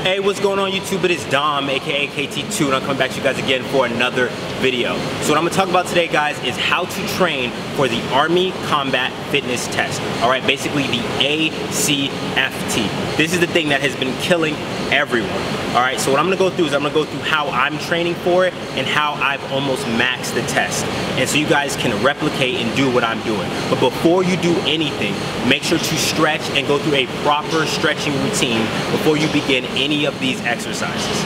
Hey, what's going on YouTube? It is Dom, aka KT2, and I'm coming back to you guys again for another video. So what I'm gonna talk about today, guys, is how to train for the Army Combat Fitness Test. All right, basically the ACFT. This is the thing that has been killing everyone. All right, so what I'm gonna go through is I'm gonna go through how I'm training for it and how I've almost maxed the test. And so you guys can replicate and do what I'm doing. But before you do anything, make sure to stretch and go through a proper stretching routine before you begin any of these exercises.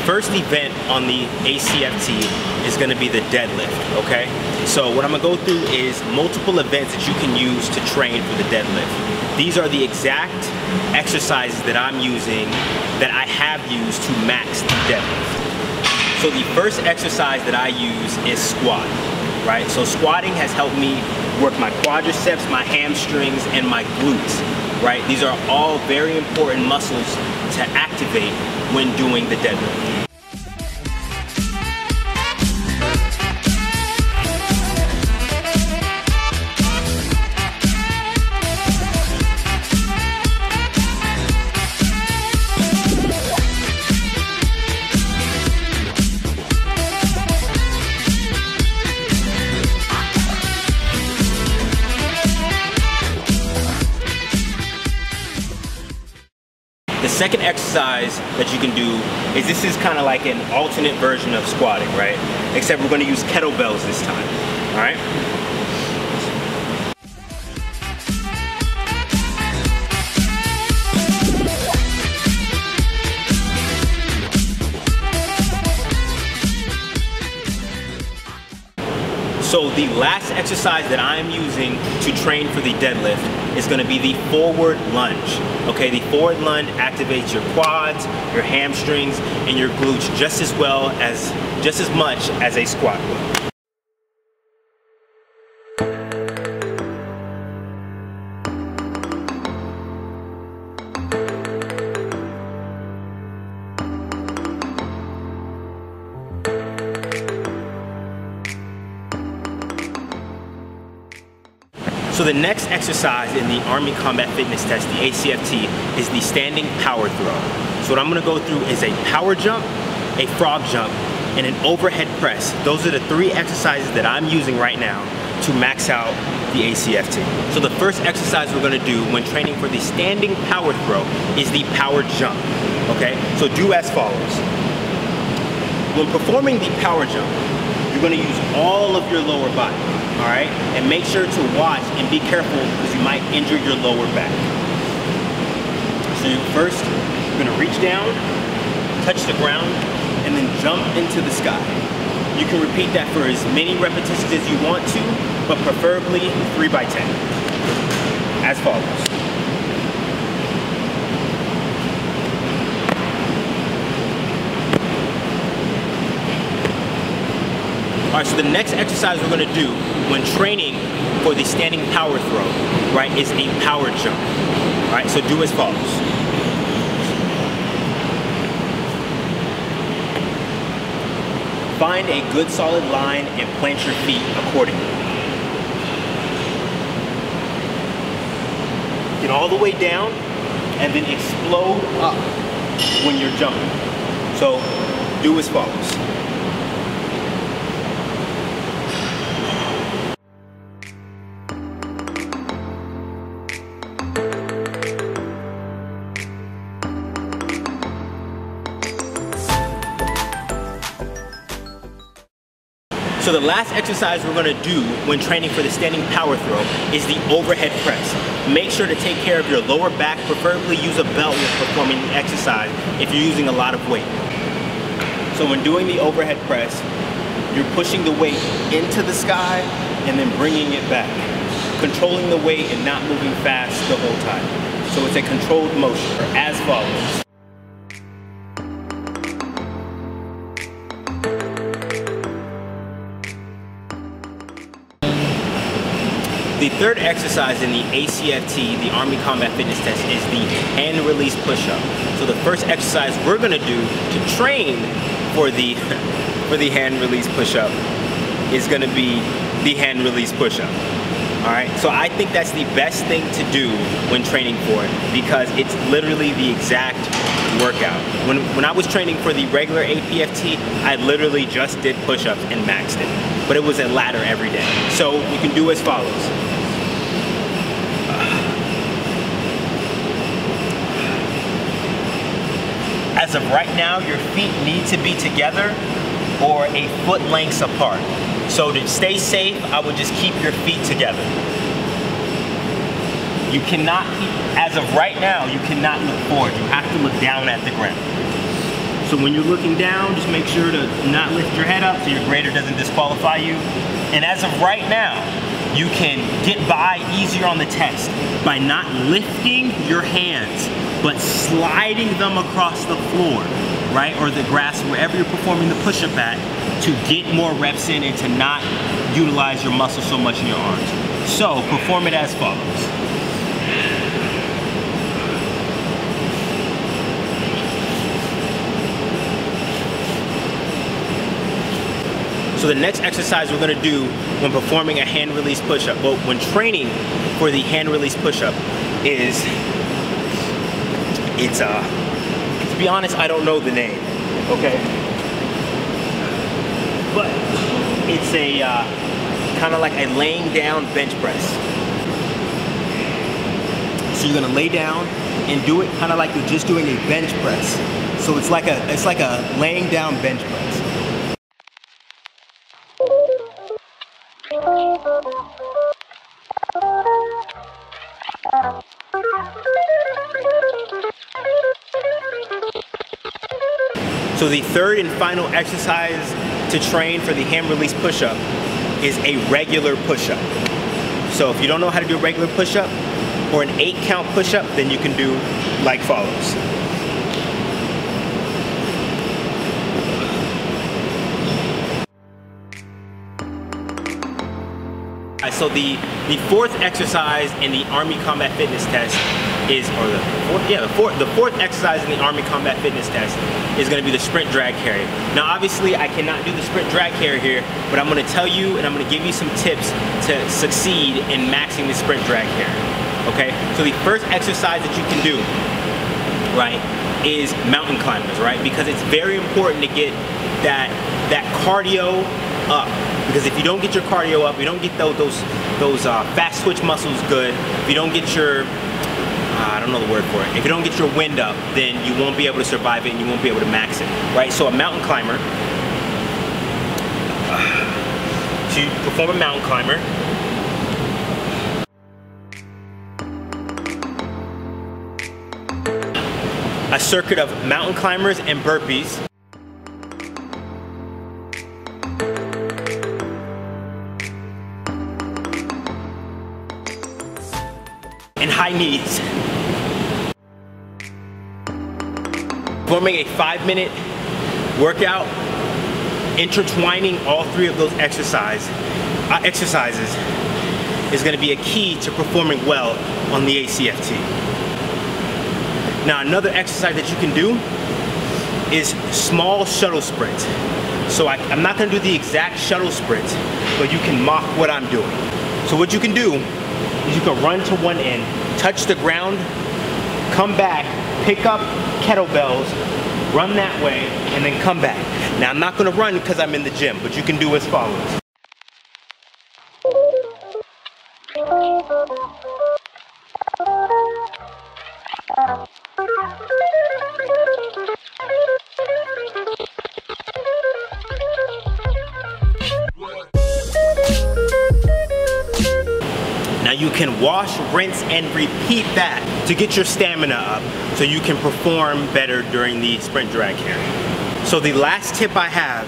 First event on the ACFT is going to be the deadlift, okay? So what I'm going to go through is multiple events that you can use to train for the deadlift. These are the exact exercises that I'm using, that I have used to max the deadlift. So the first exercise that I use is squat, right? So squatting has helped me work my quadriceps, my hamstrings, and my glutes, right? These are all very important muscles to activate when doing the deadlift. The second exercise that you can do is, this is kind of like an alternate version of squatting, right? Except we're going to use kettlebells this time, all right? So the last exercise that I'm using to train for the deadlift is going to be the forward lunge. Okay, the forward lunge activates your quads, your hamstrings, and your glutes just as much as a squat would. So the next exercise in the Army Combat Fitness Test, the ACFT, is the standing power throw. So what I'm gonna go through is a power jump, a frog jump, and an overhead press. Those are the three exercises that I'm using right now to max out the ACFT. So the first exercise we're gonna do when training for the standing power throw is the power jump, okay? So do as follows. When performing the power jump, you're gonna use all of your lower body. All right, and make sure to watch and be careful because you might injure your lower back. So first, you're gonna reach down, touch the ground, and then jump into the sky. You can repeat that for as many repetitions as you want to, but preferably 3 by 10, as follows. All right, so the next exercise we're gonna do when training for the standing power throw, right, is a power jump. All right, so do as follows. Find a good solid line and plant your feet accordingly. Get all the way down and then explode up when you're jumping. So do as follows. So the last exercise we're gonna do when training for the standing power throw is the overhead press. Make sure to take care of your lower back, preferably use a belt when performing the exercise if you're using a lot of weight. So when doing the overhead press, you're pushing the weight into the sky and then bringing it back. Controlling the weight and not moving fast the whole time. So it's a controlled motion, as follows. The third exercise in the ACFT, the Army Combat Fitness Test, is the hand release push-up. So the first exercise we're gonna do to train for the hand release push-up is gonna be the hand release push-up. All right, so I think that's the best thing to do when training for it, because it's literally the exact workout. When I was training for the regular APFT, I literally just did push-ups and maxed it, but it was a ladder every day. So you can do as follows. As of right now, your feet need to be together or a foot lengths apart. So to stay safe, I would just keep your feet together. You cannot as of right now, you cannot look forward. You have to look down at the ground. So when you're looking down, just make sure to not lift your head up so your grader doesn't disqualify you. And as of right now, you can get by easier on the test by not lifting your hands, but sliding them across the floor, right? Or the grass, wherever you're performing the push-up at, to get more reps in and to not utilize your muscles so much in your arms. So perform it as follows. So the next exercise we're gonna do when performing a hand release push-up, well, when training for the hand release push-up is, to be honest, I don't know the name, okay? But it's a kind of like a laying down bench press. So you're gonna lay down and do it kind of like you're just doing a bench press. So it's like a laying down bench press. So the third and final exercise to train for the hand release push-up is a regular push-up. So if you don't know how to do a regular push-up or an 8-count push-up, then you can do like follows. So the fourth exercise in the Army Combat Fitness Test is, the fourth exercise in the Army Combat Fitness Test is going to be the sprint drag carry. Now obviously I cannot do the sprint drag carry here, but I'm going to tell you and I'm going to give you some tips to succeed in maxing the sprint drag carry. Okay, so the first exercise that you can do, right, is mountain climbers, right? Because it's very important to get that cardio up. Because if you don't get your cardio up, you don't get those fast twitch muscles good, if you don't get your, I don't know the word for it, if you don't get your wind up, then you won't be able to survive it and you won't be able to max it, right? So a mountain climber, to perform a mountain climber, a circuit of mountain climbers and burpees, and high knees. Performing a 5-minute workout, intertwining all three of those exercises is going to be a key to performing well on the ACFT. Now another exercise that you can do is small shuttle sprints. So I'm not going to do the exact shuttle sprint, but you can mock what I'm doing. So what you can do is you can run to one end, touch the ground, come back, pick up kettlebells, run that way, and then come back. Now I'm not going to run because I'm in the gym, but you can do as follows. Now you can wash, rinse, and repeat that to get your stamina up so you can perform better during the sprint drag carry. So the last tip I have,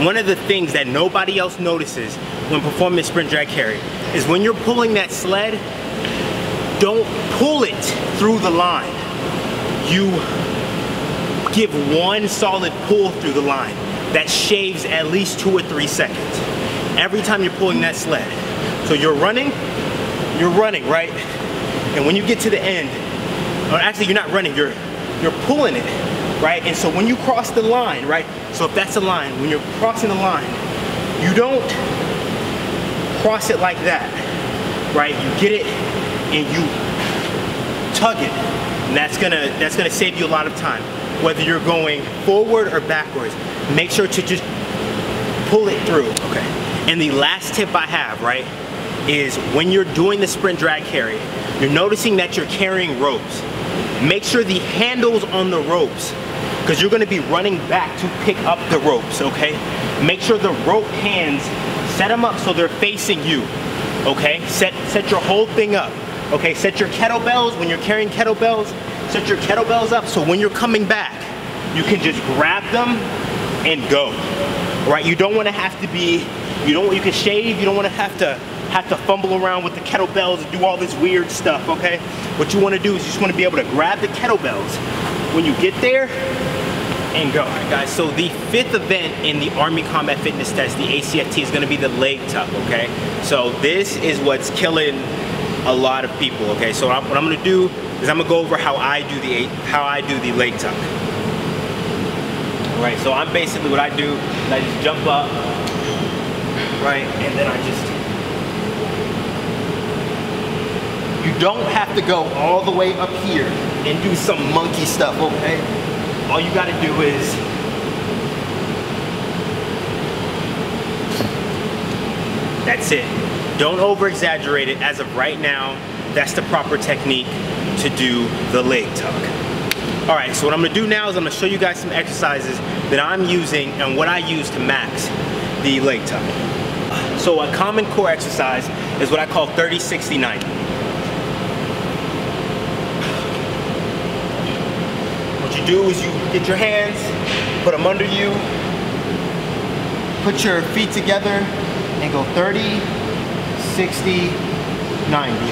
one of the things that nobody else notices when performing the sprint drag carry is when you're pulling that sled, don't pull it through the line. You give one solid pull through the line. That shaves at least 2 or 3 seconds every time you're pulling that sled. So you're running, you're running, right? And when you get to the end, or actually you're not running, you're pulling it, right? And so when you cross the line, right? So if that's a line, when you're crossing the line, you don't cross it like that, right? You get it and you tug it. And that's gonna save you a lot of time. Whether you're going forward or backwards, make sure to just pull it through, okay? And the last tip I have, right, is when you're doing the sprint drag carry, you're noticing that you're carrying ropes. Make sure the handles on the ropes, because you're gonna be running back to pick up the ropes, okay? Make sure the rope hands, set them up so they're facing you, okay? Set your whole thing up, okay? Set your kettlebells, when you're carrying kettlebells, set your kettlebells up so when you're coming back, you can just grab them and go, right? You don't wanna have to be, you can shave, you don't wanna have to fumble around with the kettlebells and do all this weird stuff, okay? What you wanna do is you just wanna be able to grab the kettlebells when you get there and go. All right, guys, so the 5th event in the Army Combat Fitness Test, the ACFT, is gonna be the leg tuck, okay? So this is what's killing a lot of people, okay? So what I'm gonna do is I'm gonna go over how I do the leg tuck. All right, so I'm basically, what I do is I just jump up, right, and then I just, you don't have to go all the way up here and do some monkey stuff, okay? All you gotta do is that's it. Don't over exaggerate it. As of right now, that's the proper technique to do the leg tuck. All right, so what I'm gonna do now is I'm gonna show you guys some exercises that I'm using and what I use to max the leg tuck. So a common core exercise is what I call 30-60-90. What you do is you get your hands, put them under you, put your feet together and go 30, 60, 90.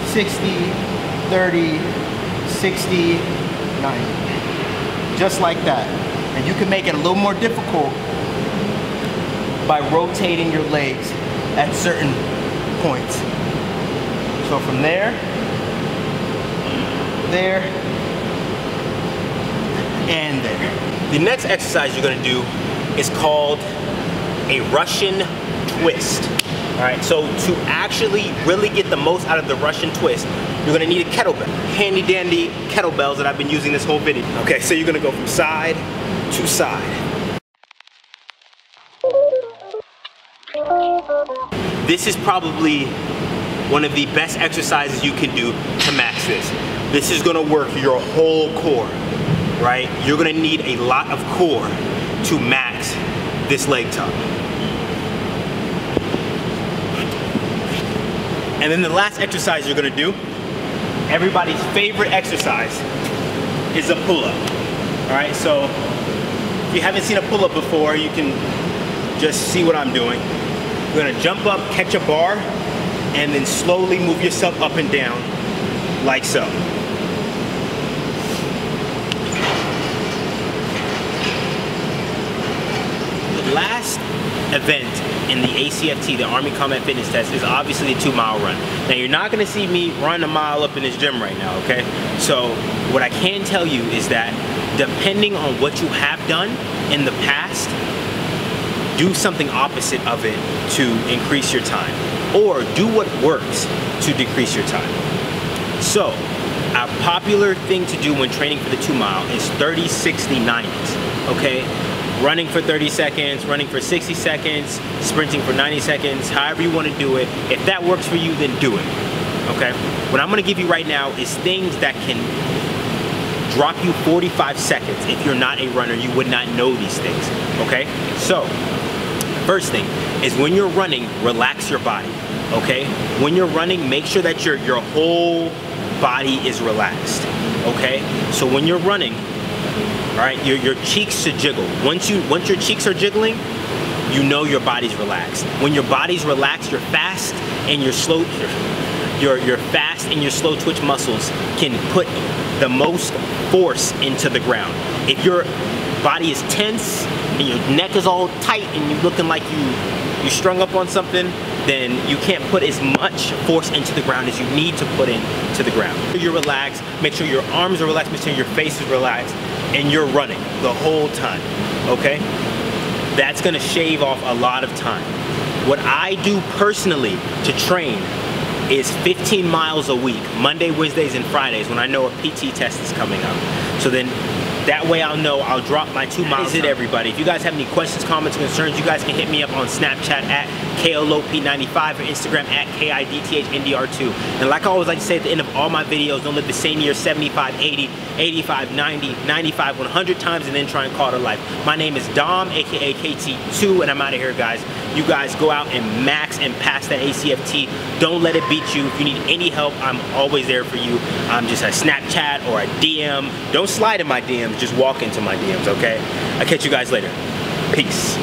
60, 30, 60, 90. Just like that. And you can make it a little more difficult by rotating your legs at certain points. So from there, and there. The next exercise you're gonna do is called a Russian twist. All right, so to actually really get the most out of the Russian twist, you're gonna need a kettlebell. Handy dandy kettlebells that I've been using this whole video. Okay, so you're gonna go from side to side. This is probably one of the best exercises you can do to max this. This is gonna work your whole core, right? You're gonna need a lot of core to max this leg tuck. And then the last exercise you're gonna do, everybody's favorite exercise, is a pull-up. All right, so if you haven't seen a pull-up before, you can just see what I'm doing. You're gonna jump up, catch a bar, and then slowly move yourself up and down, like so. The last event in the ACFT, the Army Combat Fitness Test, is obviously a 2-mile run. Now you're not gonna see me run a mile up in this gym right now, okay? So what I can tell you is that depending on what you have done in the past, do something opposite of it to increase your time, or do what works to decrease your time. So a popular thing to do when training for the 2-mile is 30, 60, 90s, okay? Running for 30 seconds, running for 60 seconds, sprinting for 90 seconds, however you want to do it. If that works for you, then do it, okay? What I'm gonna give you right now is things that can drop you 45 seconds. If you're not a runner, you would not know these things, okay? So, first thing is when you're running, relax your body, okay? When you're running, make sure that your whole body is relaxed, okay? So when you're running, all right, your cheeks should jiggle. Once your cheeks are jiggling, you know your body's relaxed. When your body's relaxed, you're fast and your slow twitch muscles can put the most force into the ground. If your body is tense and your neck is all tight and you're looking like you strung up on something, then you can't put as much force into the ground as you need to put into the ground. You're relaxed, make sure your arms are relaxed, make sure your face is relaxed, and you're running the whole time, okay? That's gonna shave off a lot of time. What I do personally to train is 15 miles a week, Monday, Wednesdays, and Fridays when I know a PT test is coming up. So then that way I'll know I'll drop my 2 miles. That's it, everybody. If you guys have any questions, comments, concerns, you guys can hit me up on Snapchat at KLOP95 or Instagram at KIDTHNDR2. And like I always like to say at the end of all my videos, don't live the same year 75, 80, 85, 90, 95, 100 times and then try and call it a life. My name is Dom, aka KT2, and I'm out of here, guys. You guys go out and max and pass that ACFT. Don't let it beat you. If you need any help, I'm always there for you. I'm just a Snapchat or a DM. Don't slide in my DMs, just walk into my DMs, okay? I'll catch you guys later. Peace.